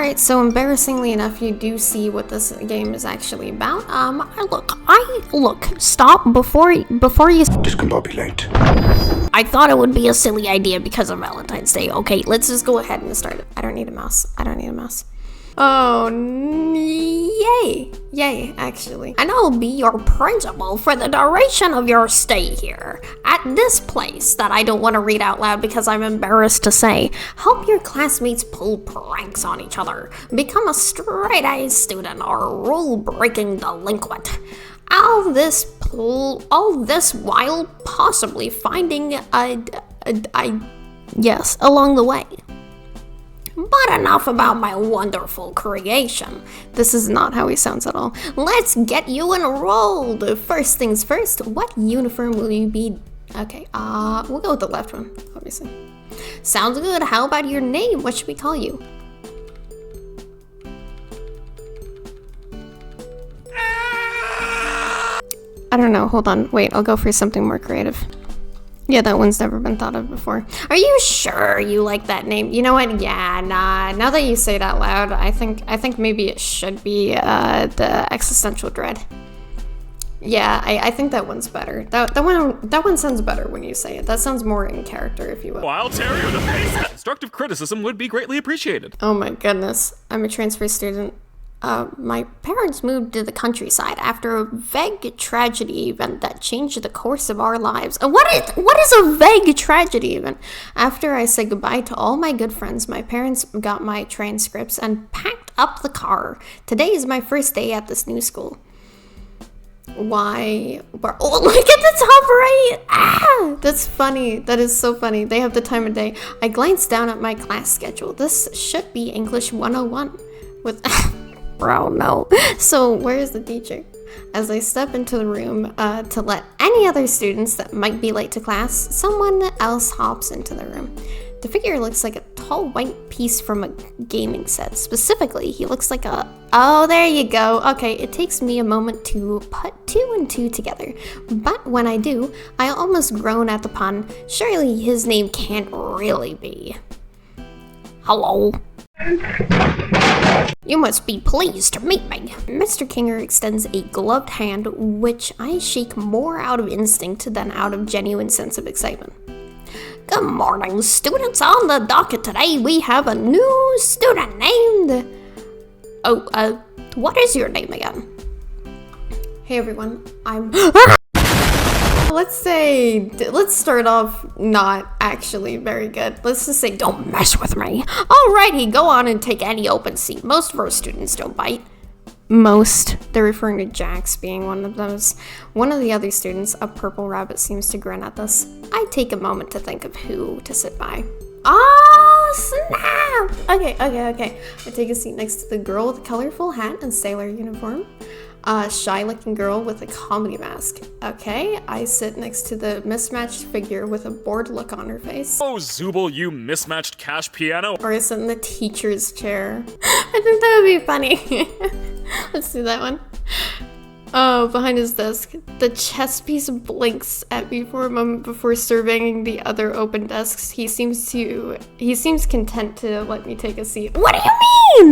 Alright, so embarrassingly enough, you do see what this game is actually about. Stop before you... Discombobulate. I thought it would be a silly idea because of Valentine's Day. Okay, let's just go ahead and start it. I don't need a mouse. Oh, yay. Yay, actually. And I'll be your principal for the duration of your stay here. At this place that I don't want to read out loud because I'm embarrassed to say. Help your classmates pull pranks on each other. Become a straight-A student or a rule-breaking delinquent. All this while possibly finding yes, along the way. But enough about my wonderful creation. This is not how he sounds at all. Let's get you enrolled. First things first, what uniform will you be? Okay, we'll go with the left one, obviously. Sounds good. How about your name? What should we call you? I don't know, hold on. Wait, I'll go for something more creative. Yeah, that one's never been thought of before. Are you sure you like that name? You know what? Yeah, nah. Now that you say it out loud, I think maybe it should be the existential dread. Yeah, I think that one's better. That one sounds better when you say it. That sounds more in character, if you will. I'll tear you to pieces. Constructive criticism would be greatly appreciated. Oh my goodness. I'm a transfer student. My parents moved to the countryside after a vague tragedy event that changed the course of our lives. What is a vague tragedy event? After I said goodbye to all my good friends, my parents got my transcripts and packed up the car. Today is my first day at this new school. Why? Oh, look at the top right! Ah! That's funny. That is so funny. They have the time of day. I glanced down at my class schedule. This should be English 101 with... Bro, no. So, where is the teacher? As I step into the room to let any other students that might be late to class, someone else hops into the room. The figure looks like a tall white piece from a gaming set. Specifically, he looks like a... Oh, there you go. Okay, it takes me a moment to put two and two together. But when I do, I almost groan at the pun. Surely his name can't really be. Hello? You must be pleased to meet me. Mr. Kinger extends a gloved hand, which I shake more out of instinct than out of genuine sense of excitement. Good morning, students. On the docket today, we have a new student named... what is your name again? Hey everyone, I'm... Let's start off not actually very good. Let's just say, don't mess with me. Alrighty, go on and take any open seat. Most of our students don't bite. Most. They're referring to Jax being one of those. One of the other students, a purple rabbit, seems to grin at this. I take a moment to think of who to sit by. Oh, snap! Okay. I take a seat next to the girl with a colorful hat and sailor uniform. A shy-looking girl with a comedy mask. Okay, I sit next to the mismatched figure with a bored look on her face. Oh, Zooble, you mismatched cash piano. Or I sit in the teacher's chair. I think that would be funny. Let's do that one. Oh, behind his desk, the chess piece blinks at me for a moment before surveying the other open desks. He seems content to let me take a seat. What do you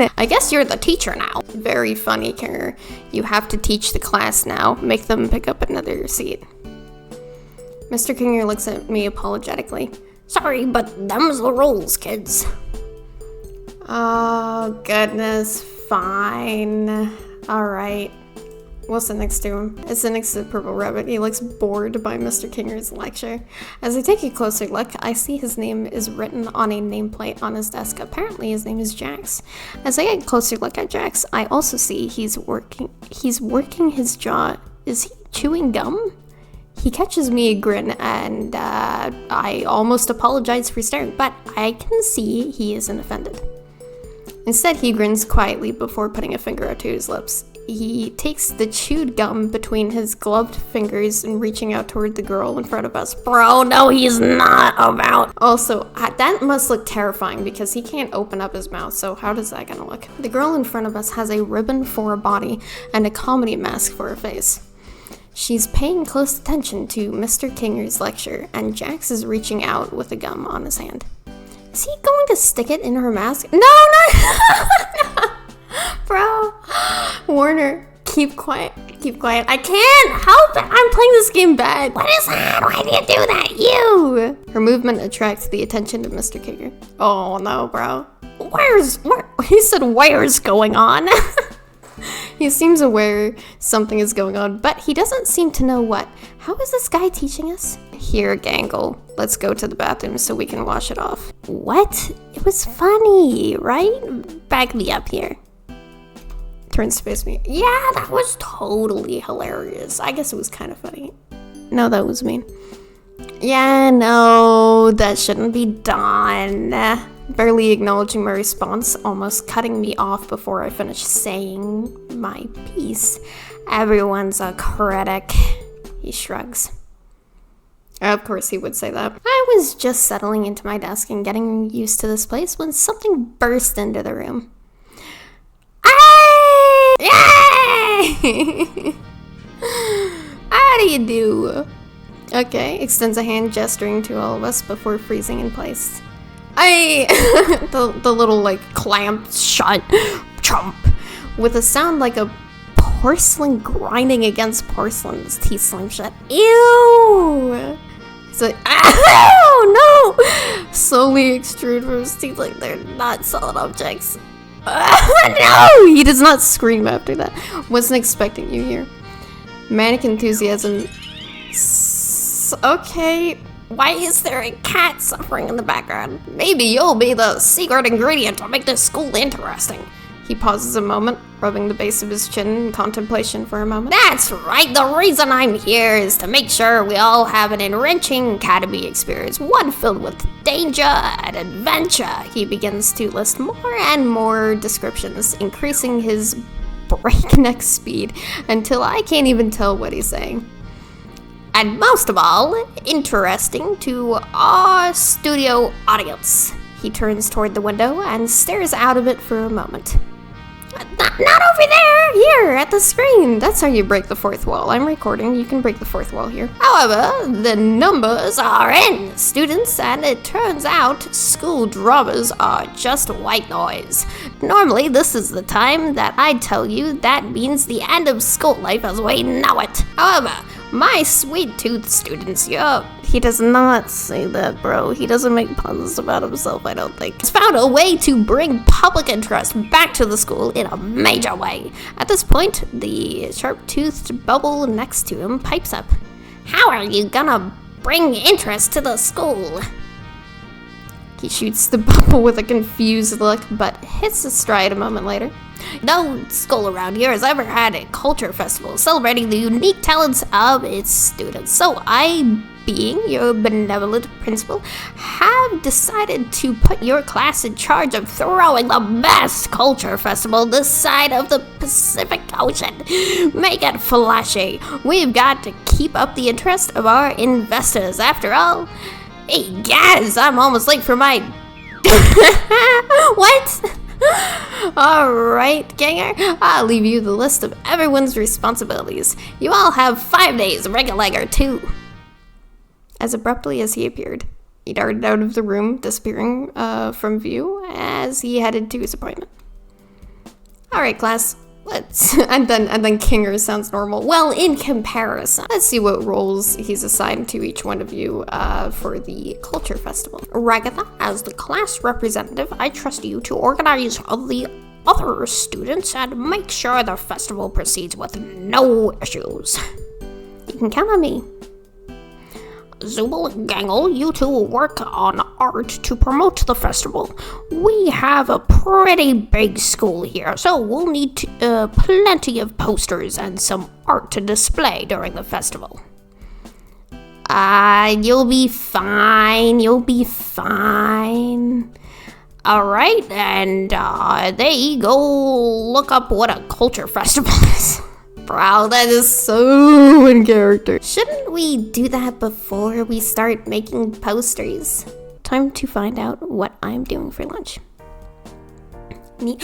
mean? I guess you're the teacher now. Very funny, Kinger. You have to teach the class now. Make them pick up another seat. Mr. Kinger looks at me apologetically. Sorry, but them's the rules, kids. Oh, goodness. Fine. Alright. We'll sit next to him. I sit next to the purple rabbit. He looks bored by Mr. Kinger's lecture. As I take a closer look, I see his name is written on a nameplate on his desk. Apparently his name is Jax. As I get a closer look at Jax, I also see he's working his jaw. Is he chewing gum? He catches me a grin and I almost apologize for staring, but I can see he isn't offended. Instead, he grins quietly before putting a finger up to his lips. He takes the chewed gum between his gloved fingers and reaching out toward the girl in front of us. Bro, no, he's not about. Also, that must look terrifying because he can't open up his mouth, so how does that gonna look? The girl in front of us has a ribbon for a body and a comedy mask for a face. She's paying close attention to Mr. Kinger's lecture, and Jax is reaching out with a gum on his hand. Is he going to stick it in her mask? No, no! Warner, keep quiet. Keep quiet. I can't help it. I'm playing this game bad. What is that? Why do you do that? You! Her movement attracts the attention of Mr. Kinger. Oh no, bro. He said where's going on? He seems aware something is going on, but he doesn't seem to know what. How is this guy teaching us? Here, Gangle. Let's go to the bathroom so we can wash it off. What? It was funny, right? Back me up here. Turns to face me. Yeah, that was totally hilarious. I guess it was kind of funny. No, that was mean. Yeah, no, that shouldn't be done. Barely acknowledging my response, almost cutting me off before I finished saying my piece. Everyone's a critic. He shrugs. Of course he would say that. I was just settling into my desk and getting used to this place when something burst into the room. Yay! How do you do? Okay, extends a hand gesturing to all of us before freezing in place. The little like clamp shut chomp with a sound like a porcelain grinding against porcelain. His teeth slam shut. Ew! He's like, oh no! Slowly extrude from his teeth like they're not solid objects. No! He does not scream after that. Wasn't expecting you here. Manic enthusiasm. Okay. Why is there a cat suffering in the background? Maybe you'll be the secret ingredient to make this school interesting. He pauses a moment, rubbing the base of his chin in contemplation for a moment. That's right, the reason I'm here is to make sure we all have an enriching academy experience, one filled with danger and adventure. He begins to list more and more descriptions, increasing his breakneck speed until I can't even tell what he's saying. And most of all, interesting to our studio audience. He turns toward the window and stares out of it for a moment. Not over there! Here, at the screen! That's how you break the fourth wall. I'm recording, you can break the fourth wall here. However, the numbers are in, students, and it turns out school dramas are just white noise. Normally, this is the time that I tell you that means the end of school life as we know it. However, my sweet tooth students, he does not say that, bro. He doesn't make puns about himself, I don't think. He's found a way to bring public interest back to the school in a major way. At this point, the sharp-toothed bubble next to him pipes up. How are you gonna bring interest to the school? He shoots the bubble with a confused look, but hits his stride a moment later. No school around here has ever had a culture festival celebrating the unique talents of its students. So I, being your benevolent principal, have decided to put your class in charge of throwing the best culture festival this side of the Pacific Ocean. Make it flashy. We've got to keep up the interest of our investors. After all, hey guys, I'm almost late for my... What? Alright, ganger, I'll leave you the list of everyone's responsibilities. You all have 5 days, regular 2. As abruptly as he appeared, he darted out of the room, disappearing from view as he headed to his appointment. Alright, class. And then Kinger sounds normal. Well, in comparison, let's see what roles he's assigned to each one of you for the culture festival. Ragatha, as the class representative, I trust you to organize the other students and make sure the festival proceeds with no issues. You can count on me. Zubal and Gangle, you two will work on art to promote the festival. We have a pretty big school here, so we'll need plenty of posters and some art to display during the festival. You'll be fine, Alright, and there you go, look up what a culture festival is. Bro, that is so in character. Shouldn't we do that before we start making posters? Time to find out what I'm doing for lunch. Like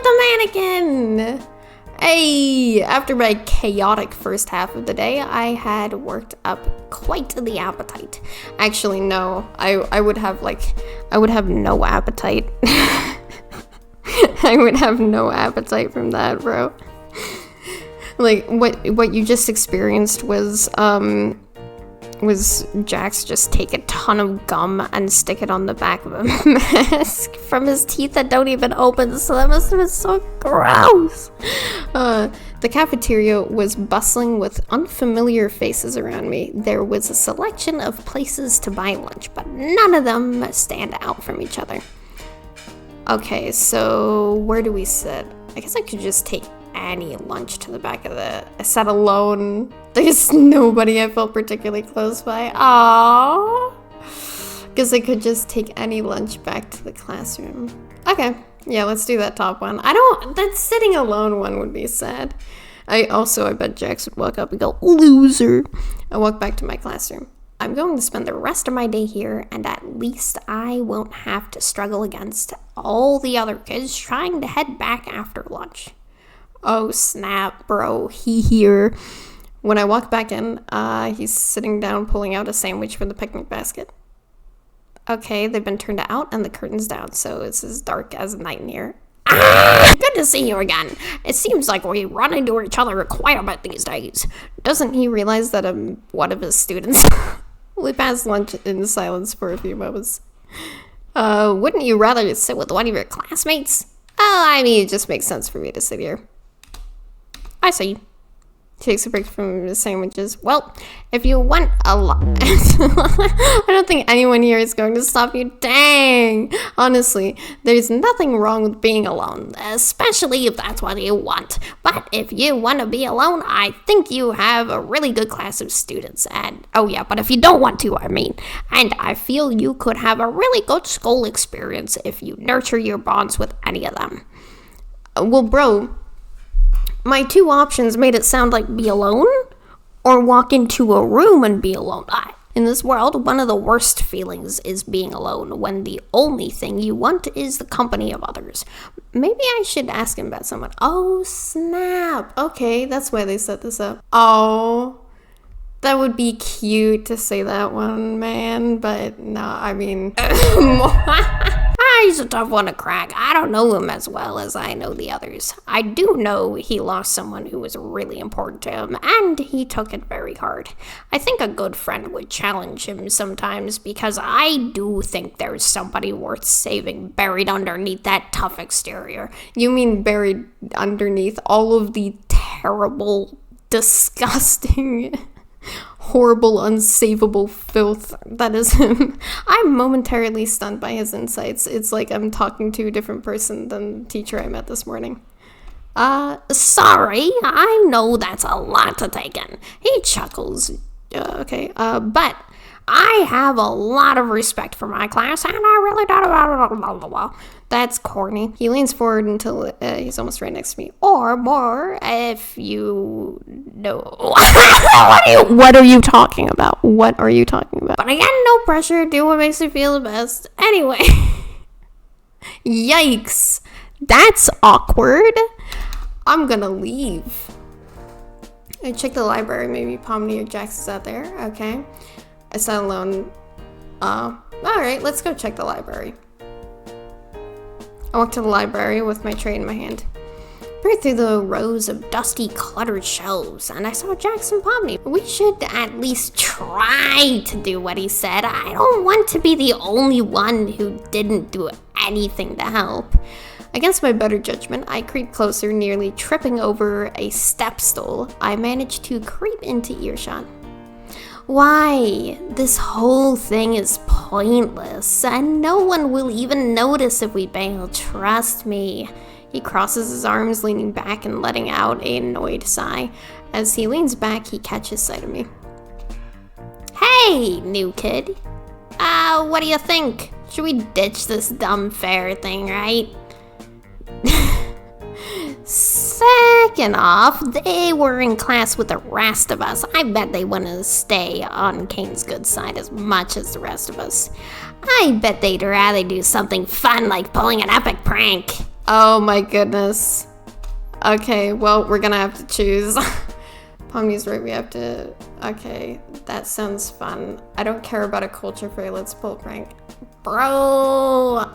the mannequin! Hey, after my chaotic first half of the day, I had worked up quite the appetite. Actually, no, I would have no appetite. I would have no appetite from that, bro. Like, what you just experienced was Jax just take a ton of gum and stick it on the back of a mask from his teeth that don't even open, so that must have been so gross. The cafeteria was bustling with unfamiliar faces around me. There was a selection of places to buy lunch, but none of them stand out from each other. Okay, so where do we sit? I guess I could just take any lunch to the back of the... I sat alone. There's nobody I felt particularly close by. Aww. Guess I could just take any lunch back to the classroom. Okay, yeah, let's do that top one. That sitting alone one would be sad. I bet Jax would walk up and go, loser. I walk back to my classroom. I'm going to spend the rest of my day here, and at least I won't have to struggle against all the other kids trying to head back after lunch. Oh snap, bro, he here. When I walk back in, he's sitting down pulling out a sandwich from the picnic basket. Okay, they've been turned out and the curtain's down, so it's as dark as night in here. Good to see you again. It seems like we run into each other quite a bit these days. Doesn't he realize that I'm one of his students? We passed lunch in silence for a few moments. Wouldn't you rather sit with one of your classmates? Oh, I mean, it just makes sense for me to sit here. I see. Takes a break from the sandwiches. Well, if you want a lot... I don't think anyone here is going to stop you. Dang! Honestly, there's nothing wrong with being alone, especially if that's what you want. But if you want to be alone, I think you have a really good class of students. And, oh yeah, but if you don't want to, and I feel you could have a really good school experience if you nurture your bonds with any of them. Well, bro... My two options made it sound like be alone or walk into a room and be alone. In this world, one of the worst feelings is being alone when the only thing you want is the company of others. Maybe I should ask him about someone. Oh, snap. Okay, that's why they set this up. Oh, that would be cute to say that one, man. But no, I mean... He's a tough one to crack. I don't know him as well as I know the others. I do know he lost someone who was really important to him, and he took it very hard. I think a good friend would challenge him sometimes, because I do think there's somebody worth saving buried underneath that tough exterior. You mean buried underneath all of the terrible, disgusting... horrible, unsavable filth that is him. I'm momentarily stunned by his insights. It's like I'm talking to a different person than the teacher I met this morning. Sorry, I know that's a lot to take in. He chuckles. But I have a lot of respect for my class, and I really don't. That's corny. He leans forward until he's almost right next to me. Or more, if you know. What are you talking about? What are you talking about? But again, no pressure. Do what makes you feel the best. Anyway. Yikes. That's awkward. I'm gonna leave. I check the library. Maybe Pomni or Jax is out there. Okay. I sat alone. Alright, let's go check the library. I walked to the library with my tray in my hand. Peered through the rows of dusty, cluttered shelves, and I saw Jax and Pomni. We should at least try to do what he said. I don't want to be the only one who didn't do anything to help. Against my better judgment, I creeped closer, nearly tripping over a step stool. I managed to creep into earshot. Why? This whole thing is pointless, and no one will even notice if we bail, trust me. He crosses his arms, leaning back and letting out an annoyed sigh. As he leans back, he catches sight of me. Hey, new kid. What do you think? Should we ditch this dumb fair thing, right? Second off, they were in class with the rest of us. I bet they want to stay on Kane's good side as much as the rest of us. I bet they'd rather do something fun like pulling an epic prank. Oh my goodness. Okay, well, we're gonna have to choose. Pomni's right, we have to... Okay, that sounds fun. I don't care about a culture fair, let's pull a prank. Bro!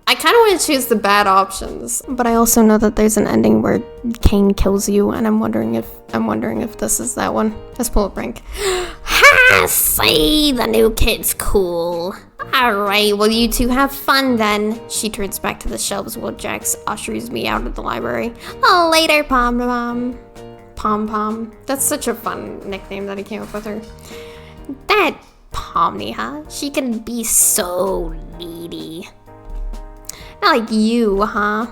I kind of want to choose the bad options, but I also know that there's an ending where Kane kills you, and I'm wondering if this is that one. Let's pull a prank. Ha! See, the new kid's cool. Alright, well you two have fun then. She turns back to the shelves while Jax ushers me out of the library. Oh, later, Pom Pom. Pom Pom. That's such a fun nickname that he came up with her. That Pomni, huh? She can be so needy. Not like you, huh?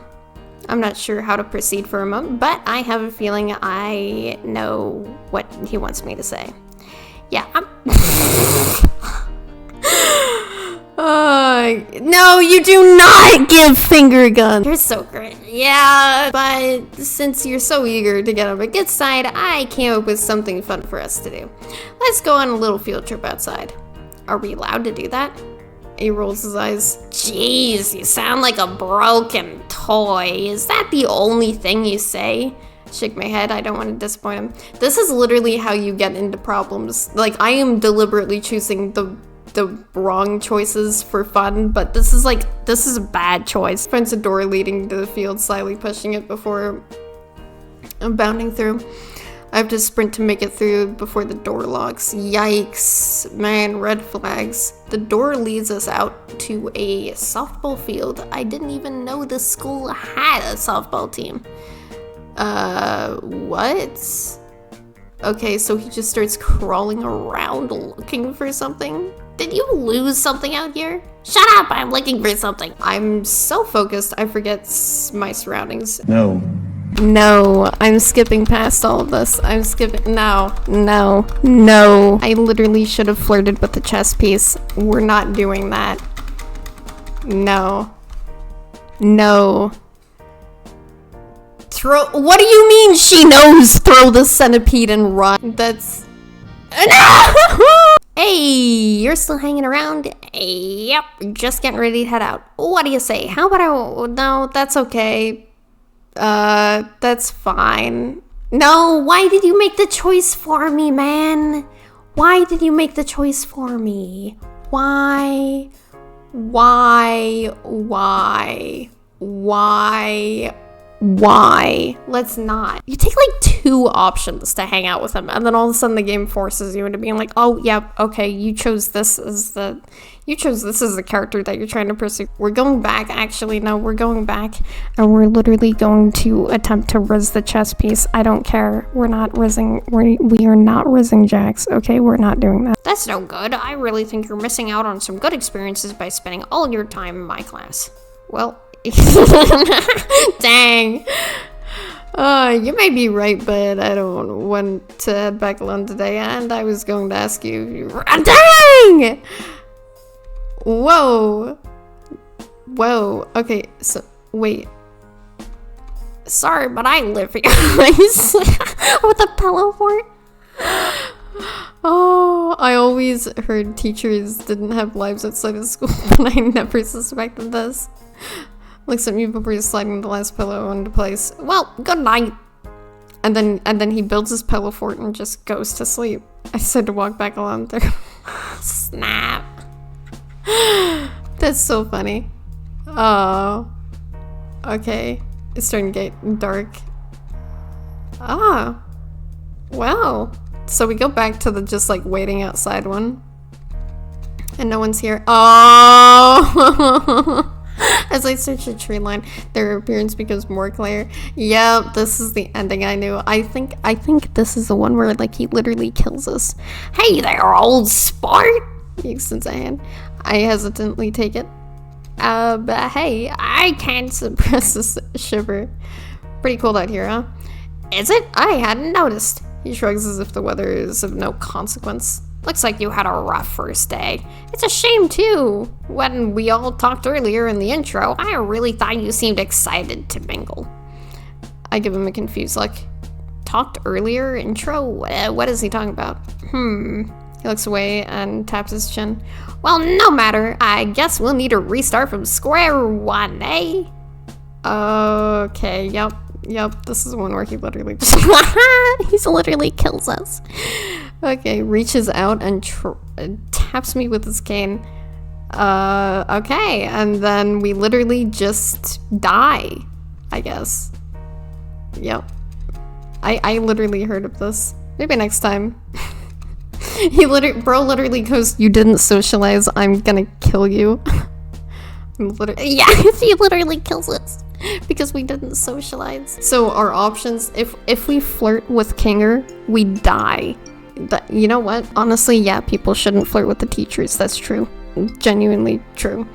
I'm not sure how to proceed for a moment, but I have a feeling I know what he wants me to say. Yeah, no, you do not give finger guns. You're so great. Yeah, but since you're so eager to get on my good side, I came up with something fun for us to do. Let's go on a little field trip outside. Are we allowed to do that? He rolls his eyes. Jeez, you sound like a broken toy. Is that the only thing you say? Shake my head, I don't want to disappoint him. This is literally how you get into problems. Like, I am deliberately choosing the wrong choices for fun, but this is a bad choice. Finds a door leading to the field, slyly pushing it before bounding through. I have to sprint to make it through before the door locks. Yikes, man, red flags. The door leads us out to a softball field. I didn't even know the school had a softball team. What? Okay, so he just starts crawling around looking for something? Did you lose something out here? Shut up, I'm looking for something. I'm so focused, I forget my surroundings. No. No, I'm skipping past all of this. No. I literally should have flirted with the chess piece. We're not doing that. No. What do you mean she knows? Throw the centipede and run. That's... No! Hey, you're still hanging around? Yep, just getting ready to head out. What do you say? How about no, that's okay. That's fine. No, why did you make the choice for me, man? Why did you make the choice for me? Why? Let's not. You take like 2 options to hang out with him, and then all of a sudden the game forces you into being like, oh, yeah, okay, you chose this as the character that you're trying to pursue. We're going back, actually, no, we're going back, and we're literally going to attempt to rizz the chess piece. I don't care. We're not rizzing, we are not rizzing Jax, okay? We're not doing that. That's no good. I really think you're missing out on some good experiences by spending all your time in my class. Well, dang. You may be right, but I don't want to head back alone today, and I was going to ask you... Dang! Whoa. Okay, so, wait. Sorry, but I live here. With a pillow fort? Oh, I always heard teachers didn't have lives outside of school, but I never suspected this. Looks at me before he's sliding the last pillow into place. Well, good night. And then he builds his pillow fort and just goes to sleep. I said to walk back along there. Snap. That's so funny. Oh. Okay. It's starting to get dark. Ah. Wow. So we go back to the just like waiting outside one. And no one's here. Oh. As I search the tree line, their appearance becomes more clear. Yep, this is the ending I knew. I think this is the one where like he literally kills us. Hey there, old sport! He extends a hand. I hesitantly take it. But hey, I can't suppress a shiver. Pretty cold out here, huh? Is it? I hadn't noticed. He shrugs as if the weather is of no consequence. Looks like you had a rough first day. It's a shame, too. When we all talked earlier in the intro, I really thought you seemed excited to mingle. I give him a confused look. Talked earlier? Intro? What is he talking about? He looks away and taps his chin. Well, no matter. I guess we'll need to restart from square one, eh? Okay, yep. This is one where he literally just... He literally kills us. Okay, reaches out and taps me with his cane. Okay, and then we literally just die, I guess. Yep. I literally heard of this. Maybe next time. Bro literally goes, "You didn't socialize, I'm gonna kill you." Yeah, he literally kills us because we didn't socialize. So our options, if we flirt with Kinger, we die. But you know what? Honestly, yeah, people shouldn't flirt with the teachers. That's true. Genuinely true.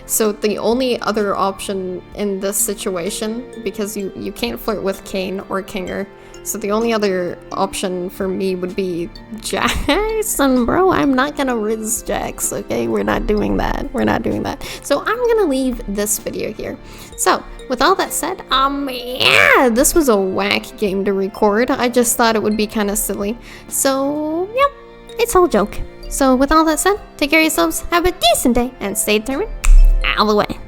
So the only other option in this situation, because you can't flirt with Kane or Kinger, so the only other option for me would be Jackson, bro. I'm not gonna riz Jax, okay? We're not doing that. We're not doing that. So I'm gonna leave this video here. So with all that said, yeah, this was a whack game to record. I just thought it would be kind of silly. So yeah, it's all a joke. So with all that said, take care of yourselves, have a decent day, and stay determined all the way.